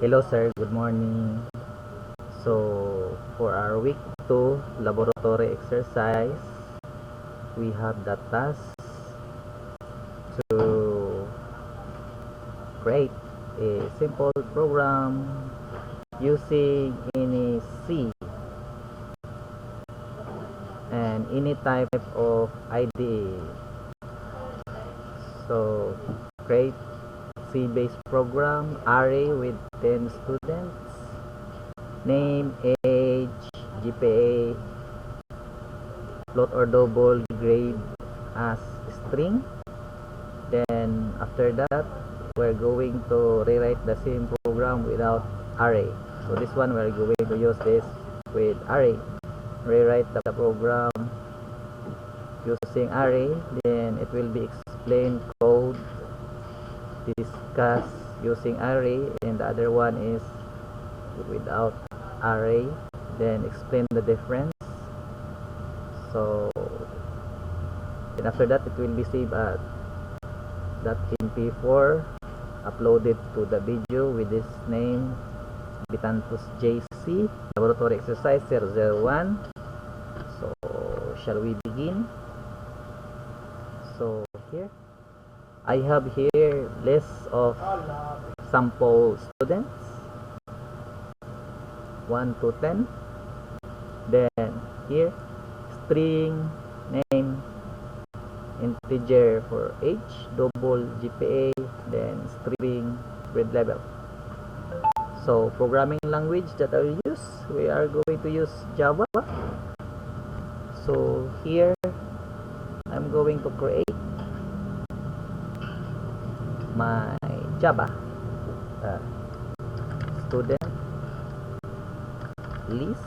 Hello sir, good morning. So for our week 2 laboratory exercise, we have the task to create a simple program using any C and any type of IDE. So create C-based program array with 10 students, name, age, GPA, float or double grade as string. Then after that, we're going to rewrite the same program without array. So this one we're going to use this with array. Rewrite the program using array, then it will be explained code discuss using array, and the other one is without array, then explain the difference. So and after that it will be saved at .mp4, uploaded to the video with this name Bitantus JC laboratory exercise 001. So shall we begin? So here I have here list of sample students 1 to 10. Then here string, name, integer for age, double GPA, then string, grade level. So programming language that I will use, we are going to use Java. So here I'm going to create my Java student list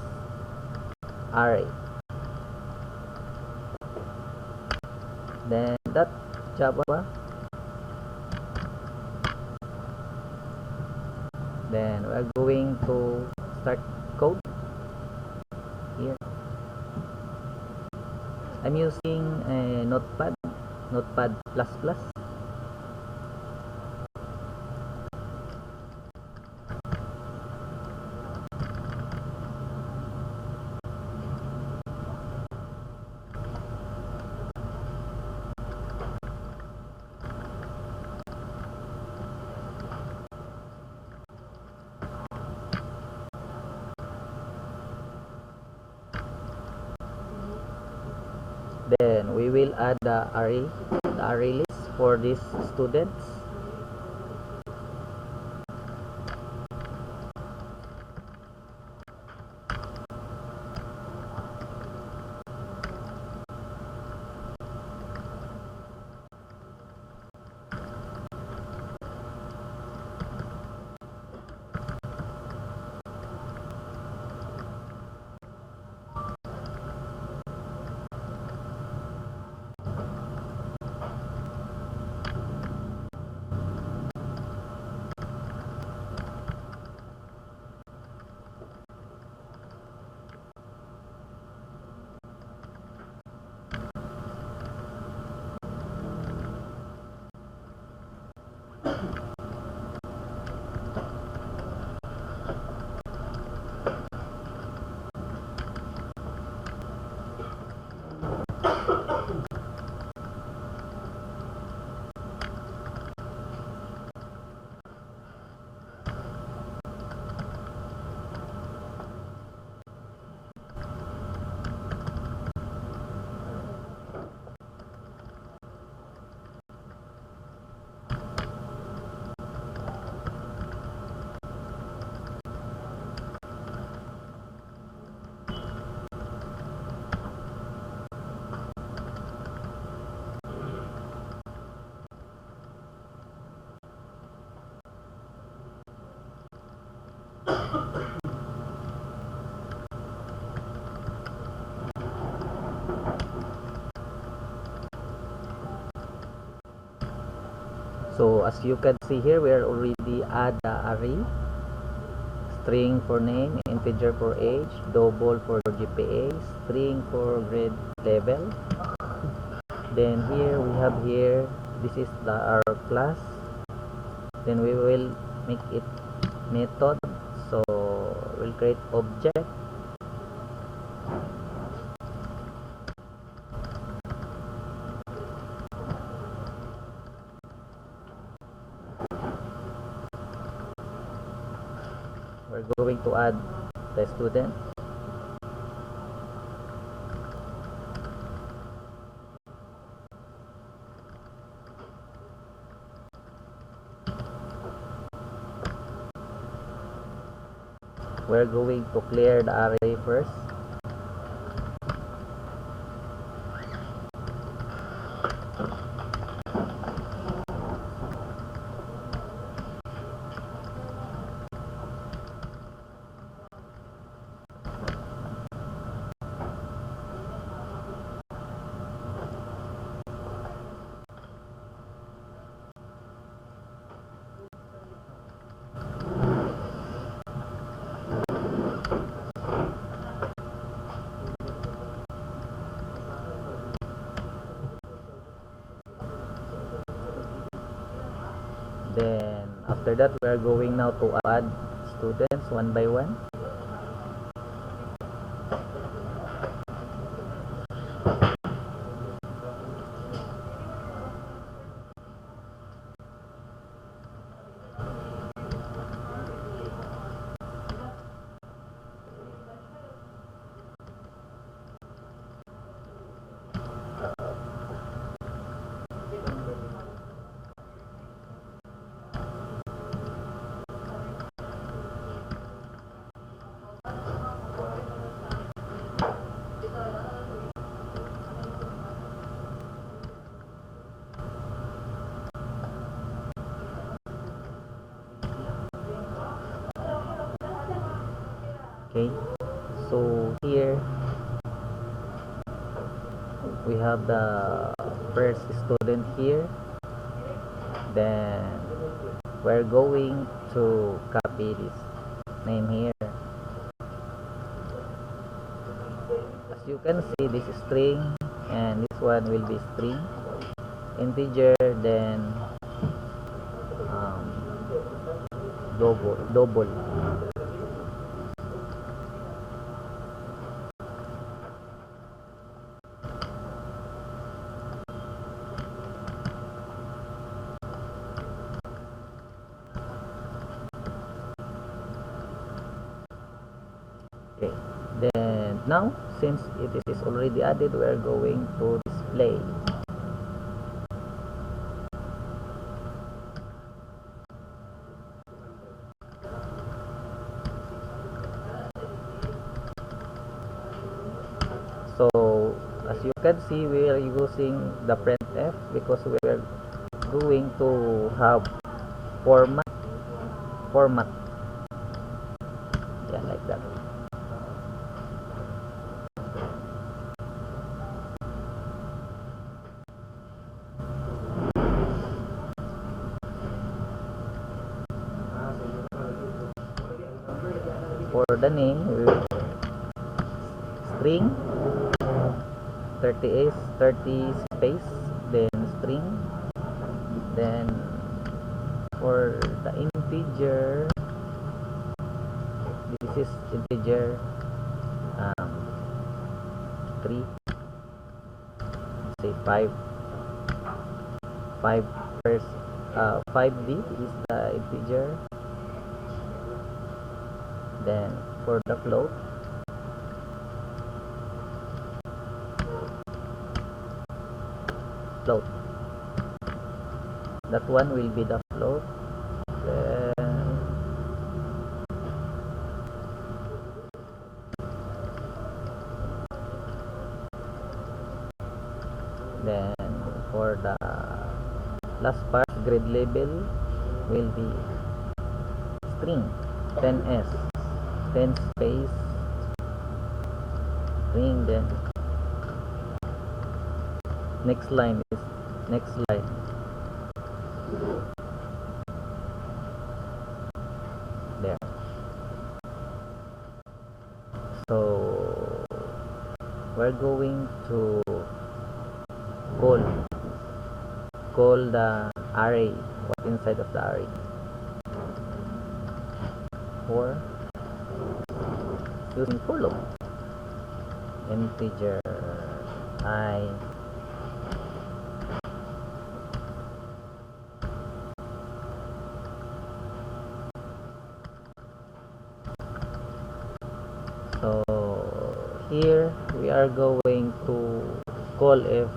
array. Then that Java, then we are going to start code. Here I'm using a notepad plus plus. Then we will add the array list for these students. So as you can see here, we are already add the array, string for name, integer for age, double for GPA, string for grade level. Then here we have here, this is our class. Then we will make it method. So we'll create object. We're going to add the student. We're going to clear the array first. Then after that, we are going now to add students one by one. Okay, so here we have the first student here. Then we're going to copy this name here. As you can see, this is string and this one will be string, integer, then double. Okay, then now since it is already added, we are going to display. So as you can see, we are using the printf because we are going to have format, yeah, like that. For the name, string 30 space, then string. Then for the integer, this is integer 3, say 5 first, 5d is the integer. Then for the float, that one will be the float. Then for the last part, grade label will be string 10s, 10 space string. Then next line is next line. There. So we're going to call the array, what inside of the array. 4 using for loop. Integer I so here we are going to call if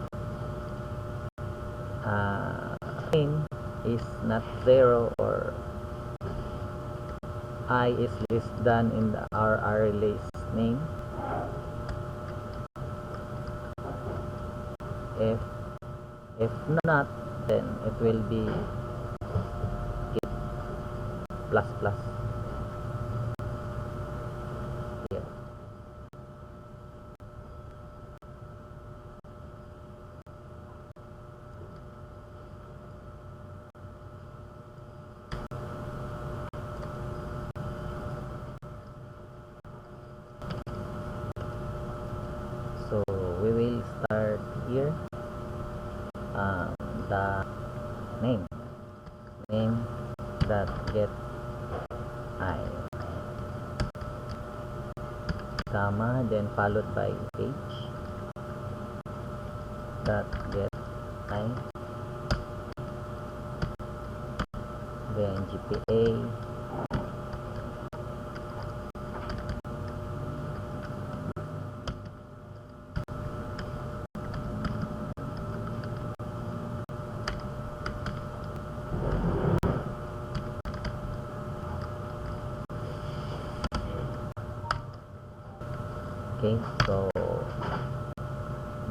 name is not 0 or I is less than in our array list name. If not, then it will be plus plus here. So we will start here the name that get I, comma, then followed by age that get I, then GPA, okay. So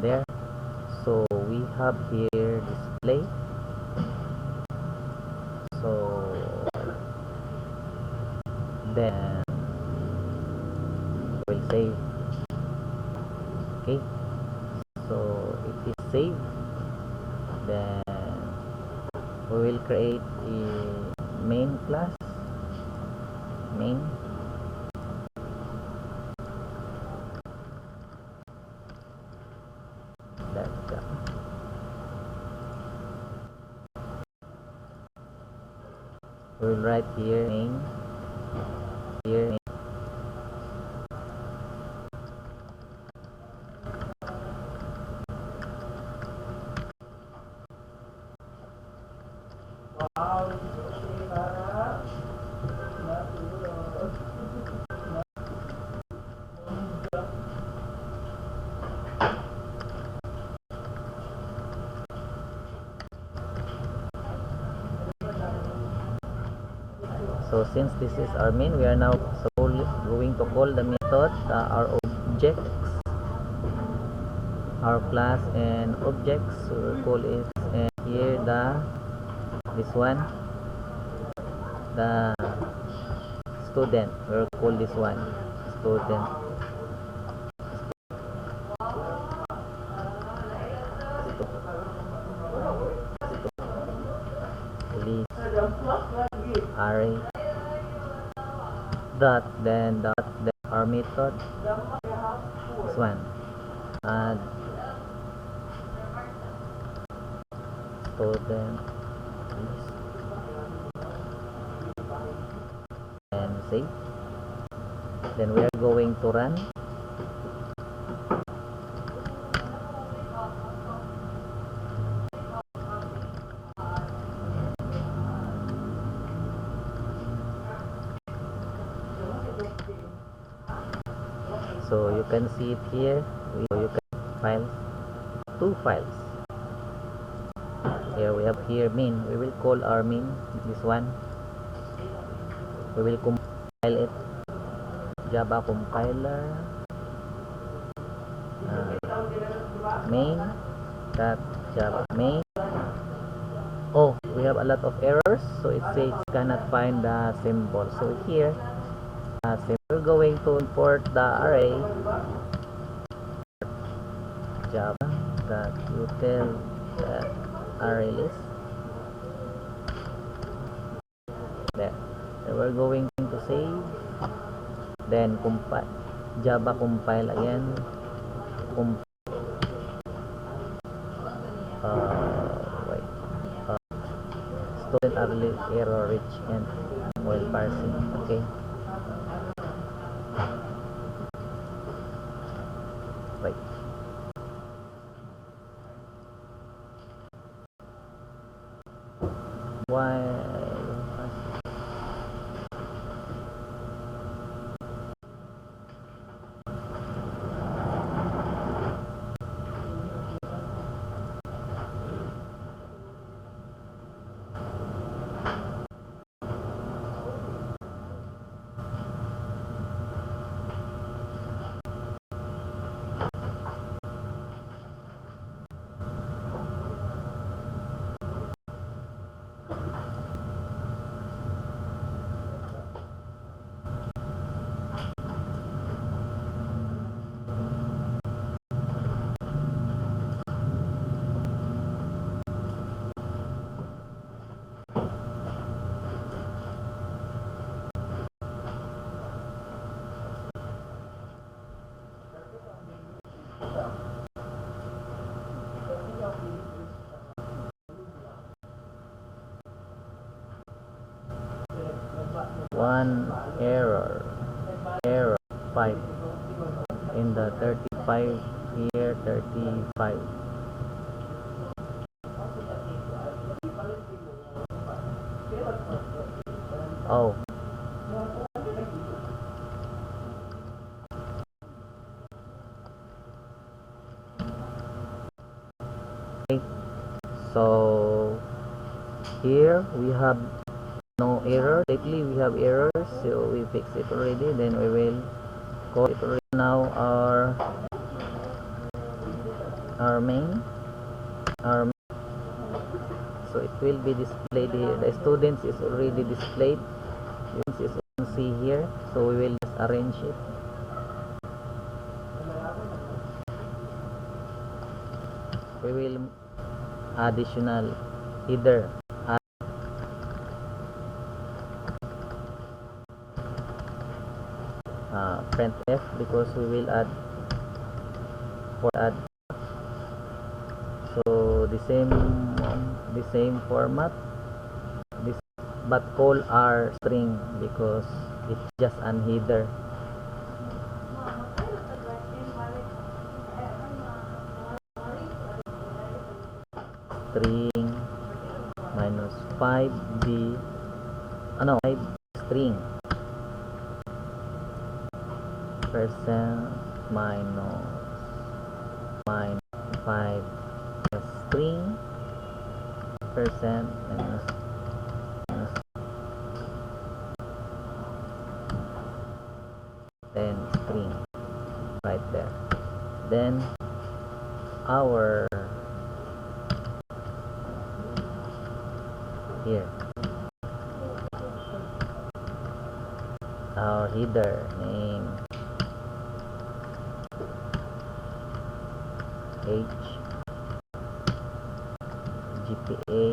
there, so we have here display. So then we'll save. Okay, so it is saved. Then we will create a main class, main, that's we will write here main, here main. So since this is our main, we are now going to call the method, our objects, our class and objects. So we'll call it, and here this one, the student. We'll call this one student. List array dot then our method, this one, add student list and save. Then we are going to run. So you can see it here. You can files, two files. Here we have here main. We will call our main, this one. We will compile it. Java compiler, main that Java main. Oh, we have a lot of errors, so it says cannot find the symbol. So here we're going to import the array Java that util array list. There. So we're going to save, then compile, Java compile again, student array error rich and while parsing. Okay, one error 5 in the 35 here 35. Oh, okay. So here we have no error. Lately we have errors, so we fix it already. Then we will call it already. Now our main our so it will be displayed here. The students is already displayed. You can see here. So we will just arrange it. We will additional either print f because we will add so the same format this but call our string because it's just an header. String minus 5b 5 string percent minus 5 string percent minus then string right there. Then our here our header name H GPA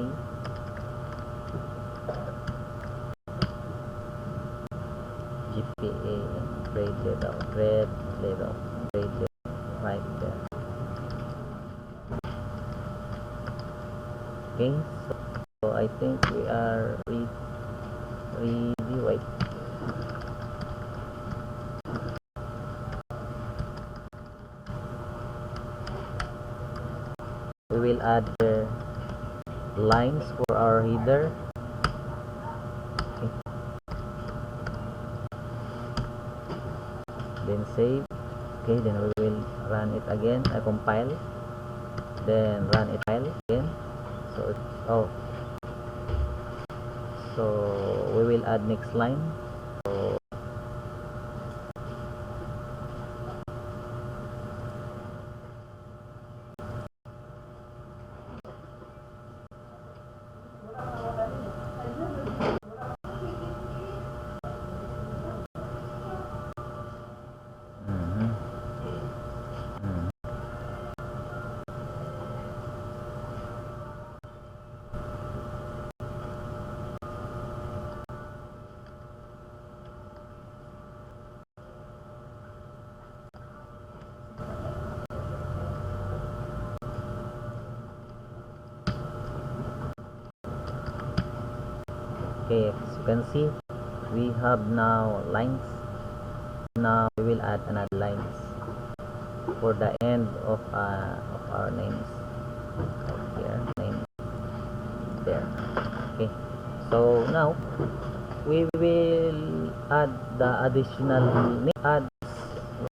grade level right there. Okay, so I think we are ready. Wait, we will add the lines for our header. Okay. Then save. Okay, then we will run it again. I compile, then run it again. So we will add next line. So okay, as you can see, we have now lines. Now we will add another lines for the end of our names. Here, name there. Okay, so now we will add the additional name. Add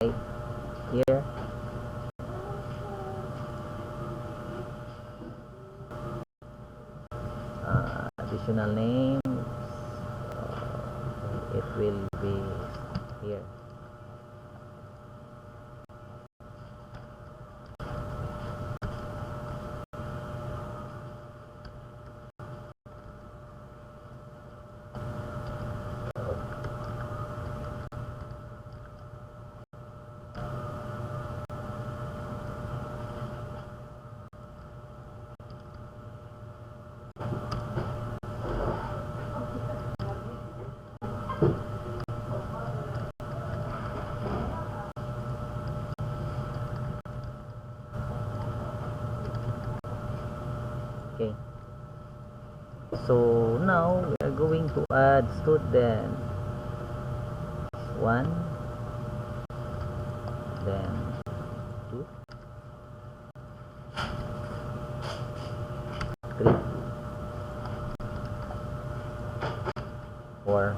right here. Additional name. It will be here. Okay, so now we are going to add student. 1, then 2, 3, 4,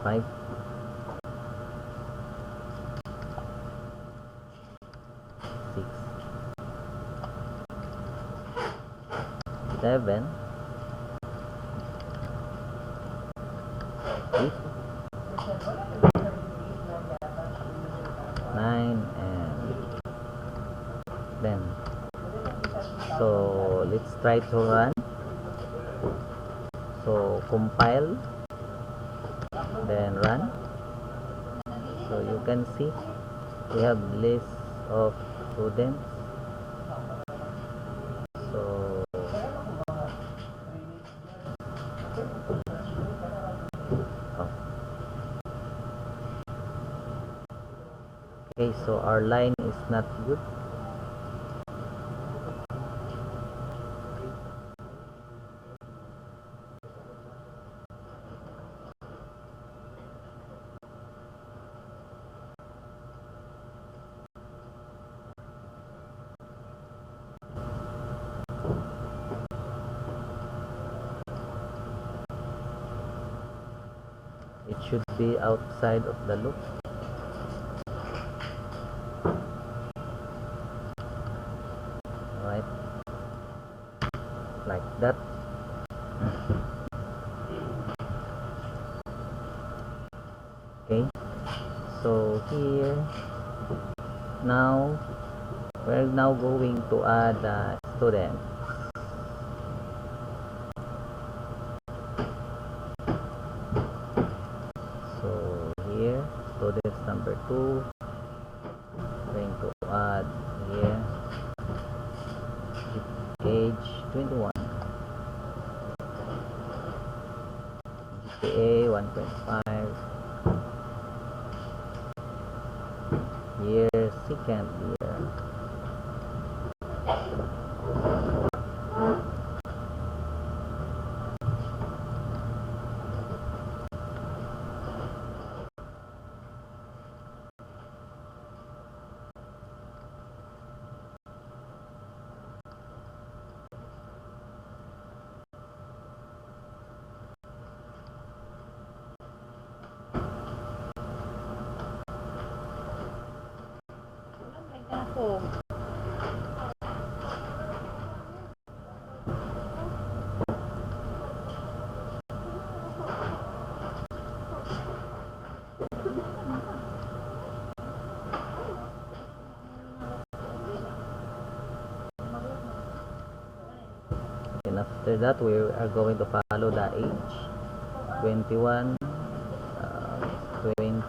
5, 6, 7, 8, 9, and 10. So let's try to run. So compile, then run. So you can see we have list of students. So oh. Okay, so our line is not good. It should be outside of the loop. Right, like that. Okay, so here now we're now going to add a student. So here students number 2, going to add here age 21, GPA 1.5, year second year. And after that we are going to follow the age 21, 20,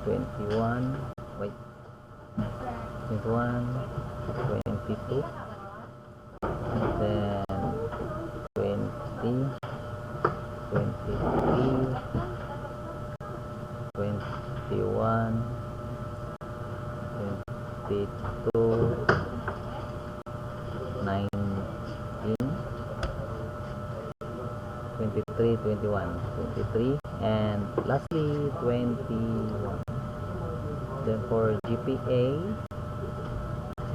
21, wait, 21, 22, then 20, 23, 21, 22, 19, 23, 21, 23, and lastly 21. Then for GPA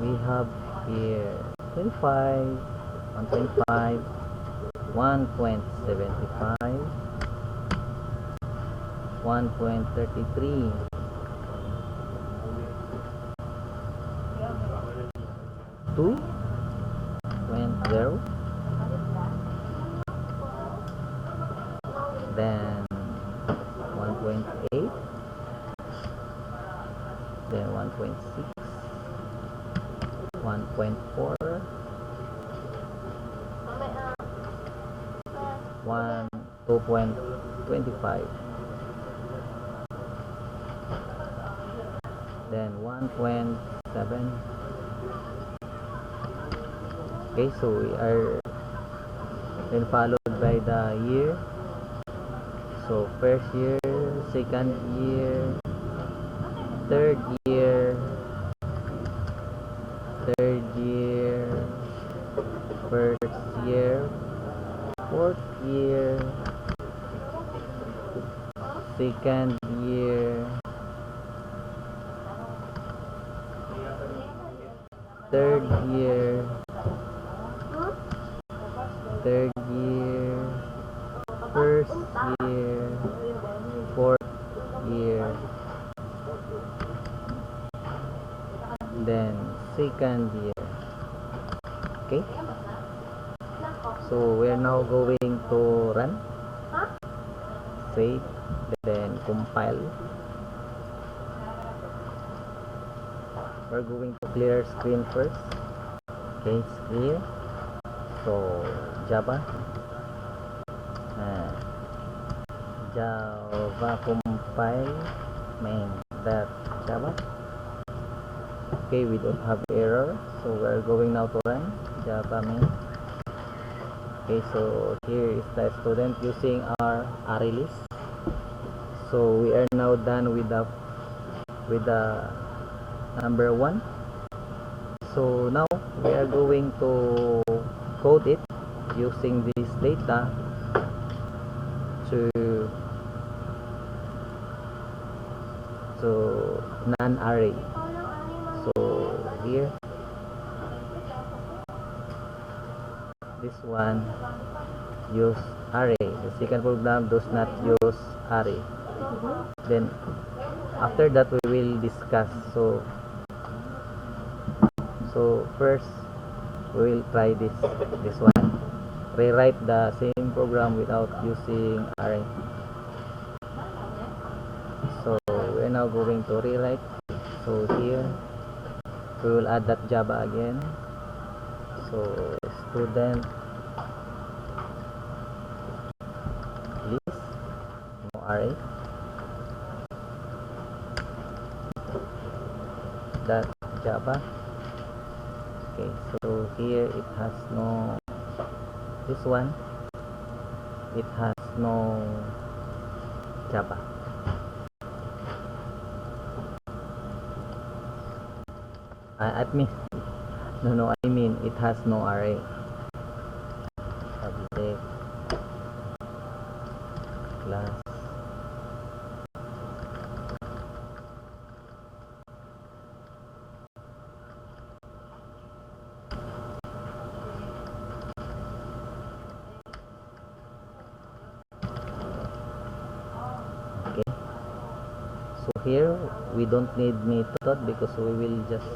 we have here 25, 1.5, 1.75, 1.33, 2.0, then 1.8, then 1.6, 1.4, 2.25, then 1.7. Okay, so we are then followed by the year. So first year, second year, third year, first year, fourth year, second year, third year, first year, fourth year, then second year. Okay, so we're now going to run, save, then compile. We're going to clear screen first. Okay, it's clear. So Java compile main that Java. Okay, we don't have error, so we're going now to run Java main. Okay, so here is the student using our array list. So we are now done with the number 1. So now we are going to code it using this data to non-array. So here, this one use array. The second program does not use array. Then after that we will discuss. So first we will try this one. Rewrite the same program without using array. So we're now going to rewrite. So here we will add that Java again. So student list, no array, that Java. Okay, so here it has no, this one it has no Java. I mean it has no array. Subject class okay. So here we don't need method because we will just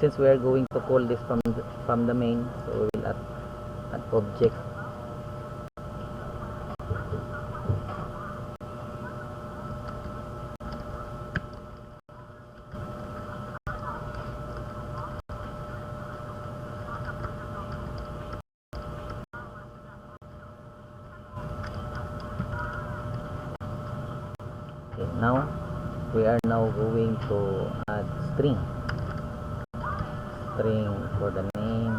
since we are going to call this from the main, so we will add object. Okay, now we are now going to add string for the name,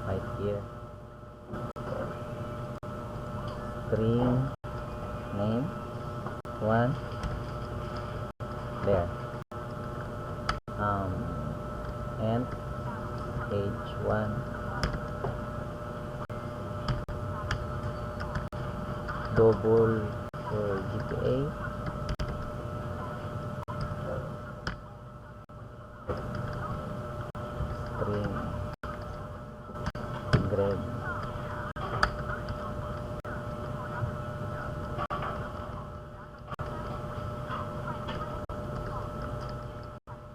right here, string name 1 there, and age 1, double for GPA, string grade,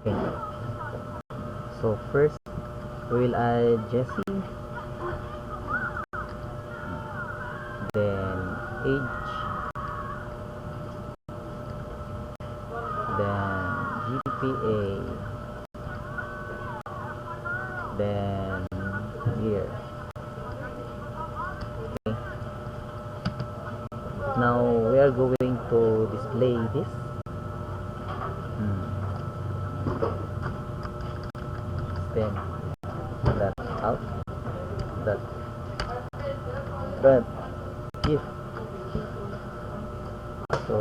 okay. So first we will add Jesse, then age, then GPA, then year. Okay. Now we are going to display this. Then that out, that if so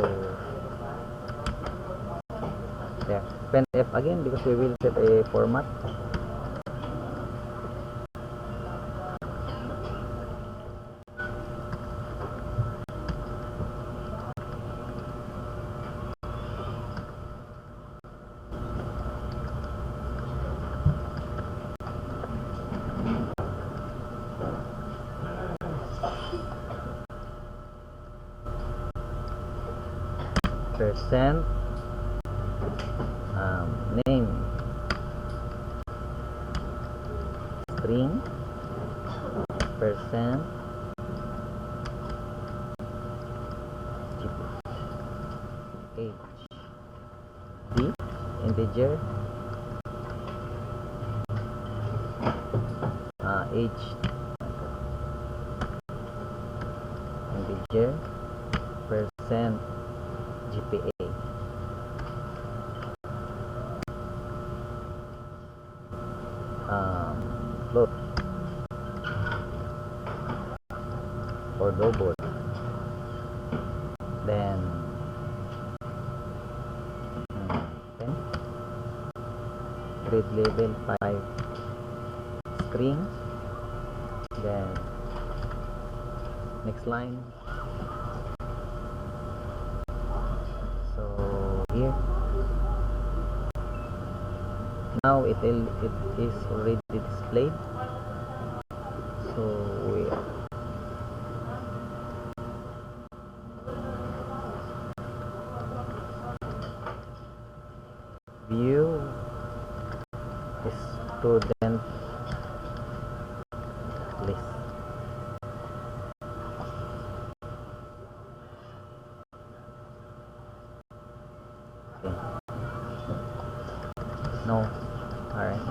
there, printf again because we will set a format. percent name string percent age d integer age integer percent GPA float or double, then 10 grade level 5 string, then next line. So here now it is already displayed. So we view student list. Okay. No. Alright.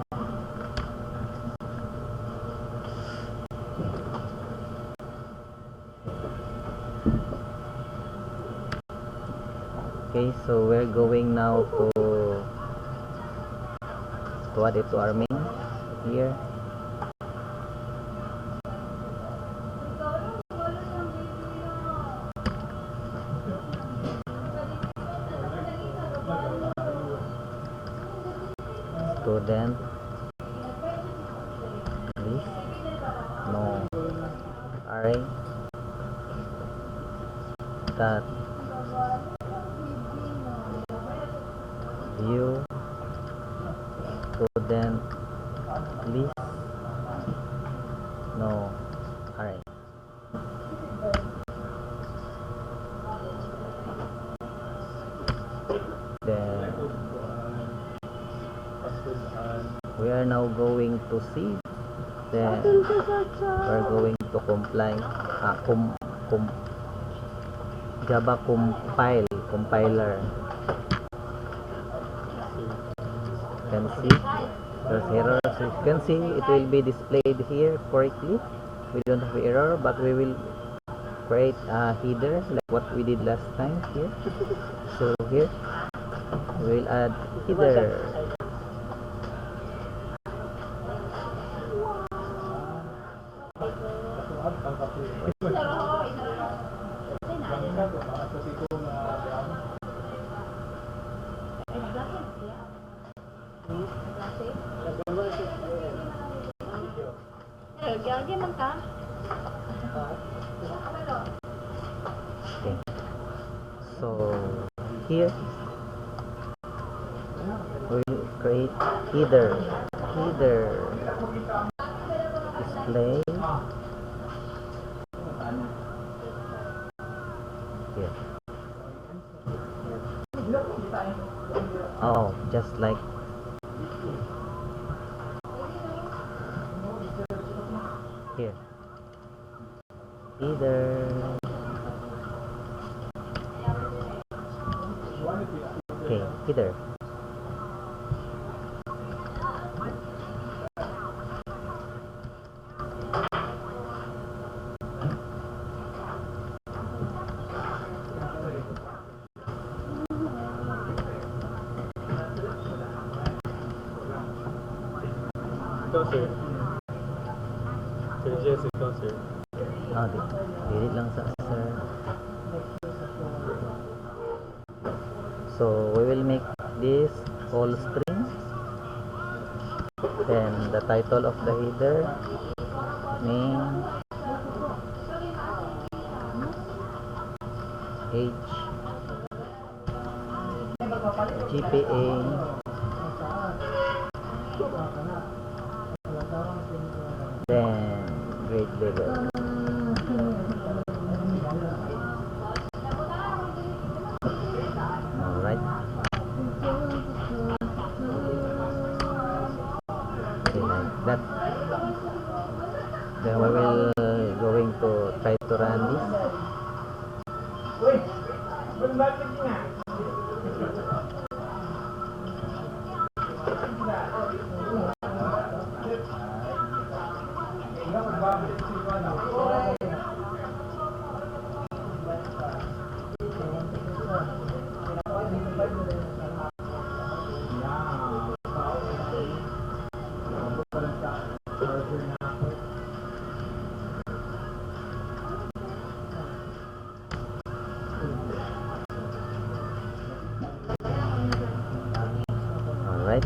Okay, so we're going now to add it to our main here. Student list, no array that view student list, no array. Then we are now going to see, then we're going to comply Java compiler. You can see there's error, so you can see it will be displayed here correctly. We don't have error, but we will create a header like what we did last time here. So here we will add header. Okay. So here we'll create header display here. Oh, just like here. Header. Okay, header. Ikaw, sir. Sir Jess, ikaw, sir. Dili lang sa sir. So we will make this all string, then the title of the header, name, age, GPA, then grade level. something like that. Then we will going to try to run this. Alright,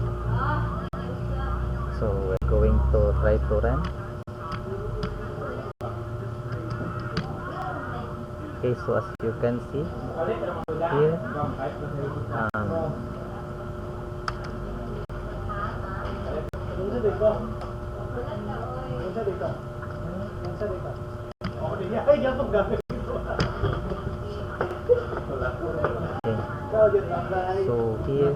so we're going to try to run. Okay, so as you can see here, okay, so here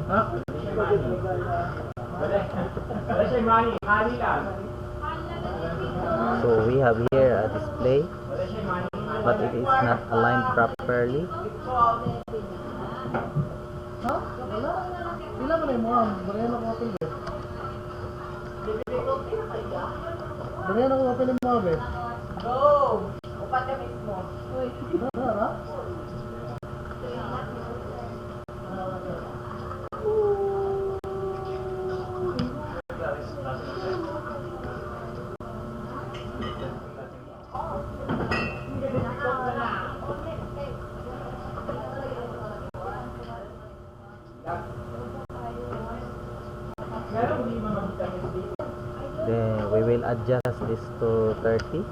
so we have here a display, but it is not aligned properly. Then we will adjust this to 30.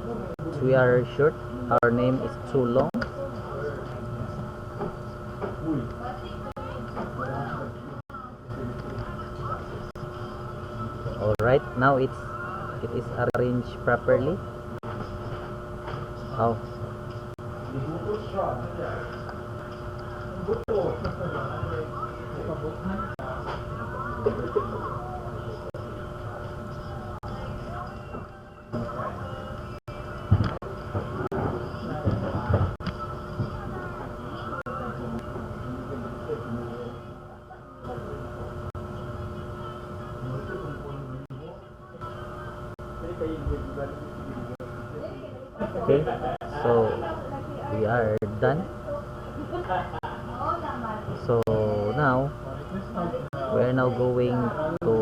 We are short, our name is too long. Alright, now it is arranged properly. Oh. Okay, so we are done. So now we are now going to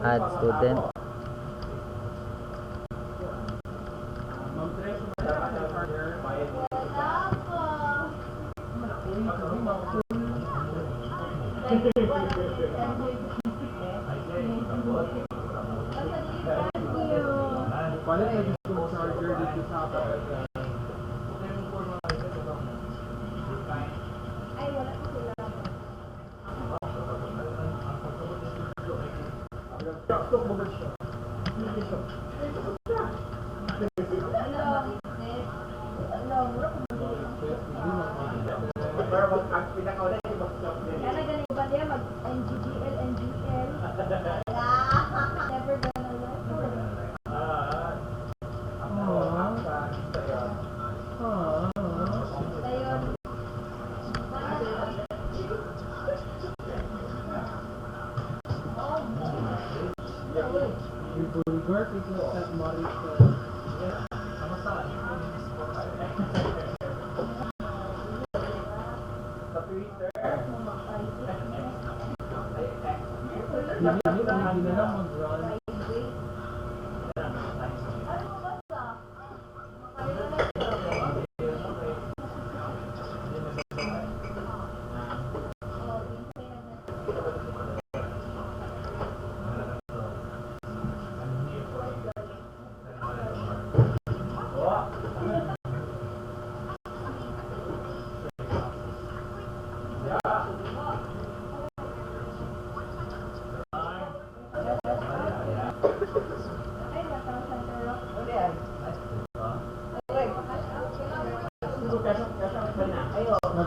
add student.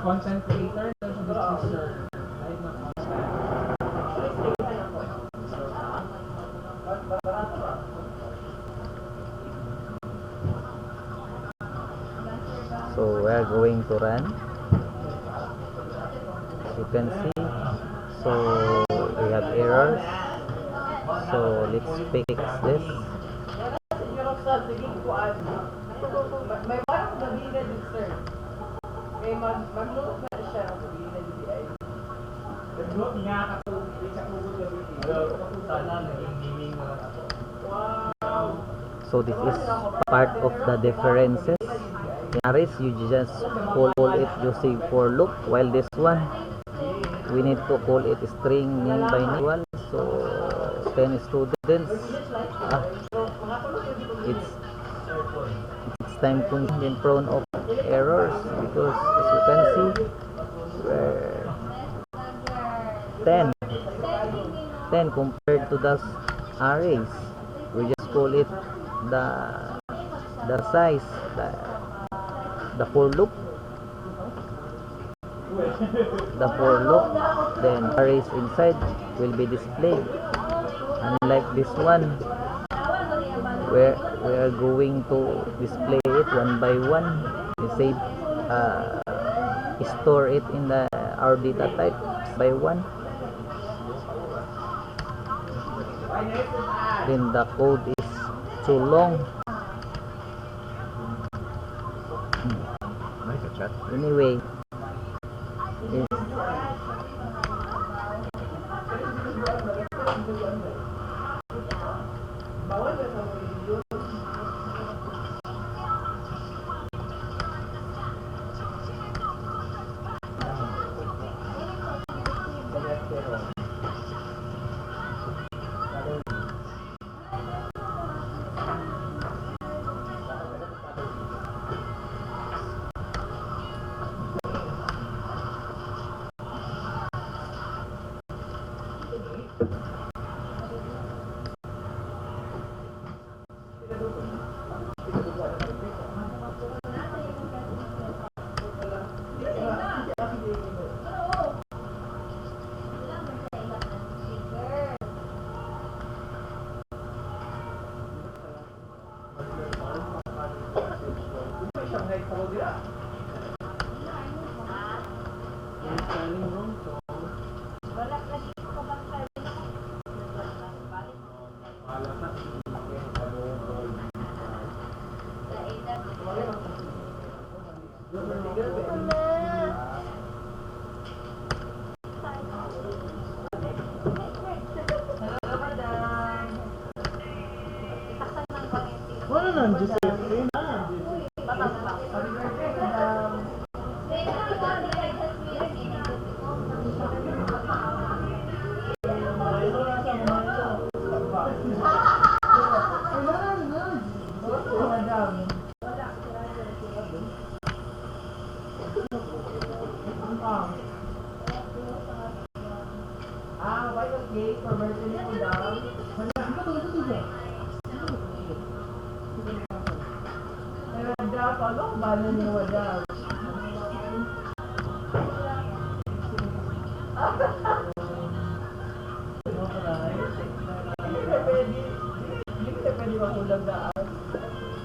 Content creator, business, right? So we're going to run. As you can see, so we have errors. So let's fix this. May parang nabina din, sir. Kaya mag-load na siya ng nabina din di ay. Nag-load nga katulog sa pugod na bini. Sana naging gaming mga ato. Wow! So this is part of the differences. In Aris, you just call it using for loop, while this one we need to call it string name by name. So 10 students. It's time consuming, prone of errors, because as you can see, we're 10 compared to the arrays. We just call it the size, the for loop, then arrays inside will be displayed, unlike this one where we are going to display it one by one. We save store it in our data type by one. Then the code is too long. Anyway,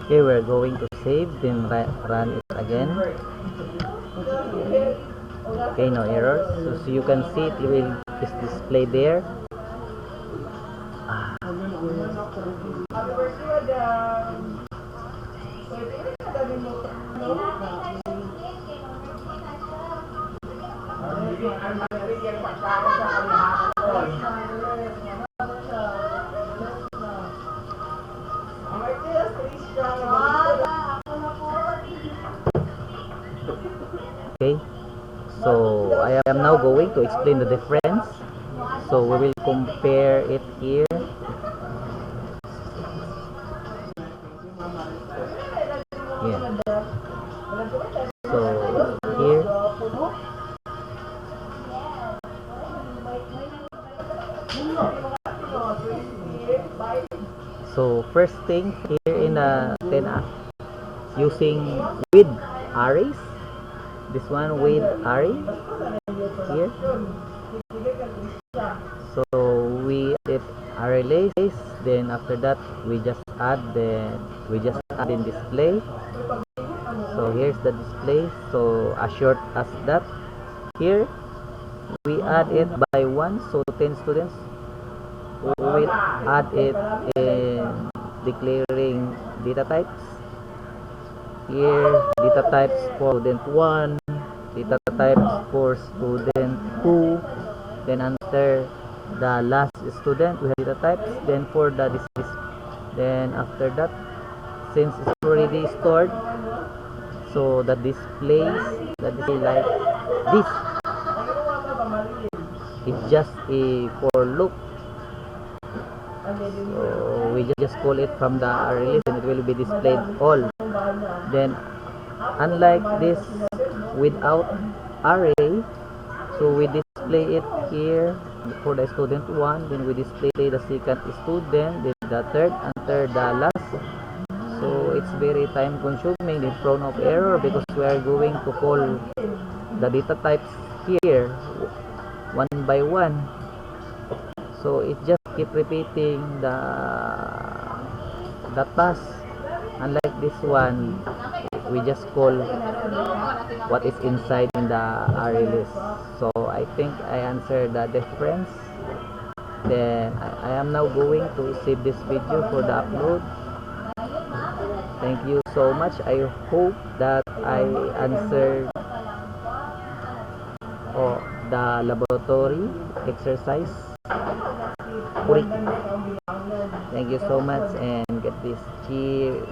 okay, we're going to save, then run it again. Okay, no errors. So you can see it will just display there. Okay, so I am now going to explain the difference. So we will compare it here. Yeah. So here, so first thing here in the 10 using with arrays. This one with array here. So we added array lays, then after that we just add in display. So here's the display. So as short as that. Here we add it by 1, so 10 students. We will add it in declaring data types. Here data types for student 1, data types for student 2, then under the last student we have data types, then for the then after that, since it's already stored, so the display like this. It's just a for loop. So we just call it from the array list and it will be displayed all. Then unlike this without array, so we display it here for the student 1, then we display the second student, then the third, under the last. So it's very time consuming, the prone of error, because we are going to call the data types here one by one. So it just keep repeating the task. Unlike this one, we just call what is inside in the array list. So I think I answered the difference. Then I am now going to save this video for the upload. Thank you so much. I hope that I answered the laboratory exercise. Thank you so much and get this. Cheers.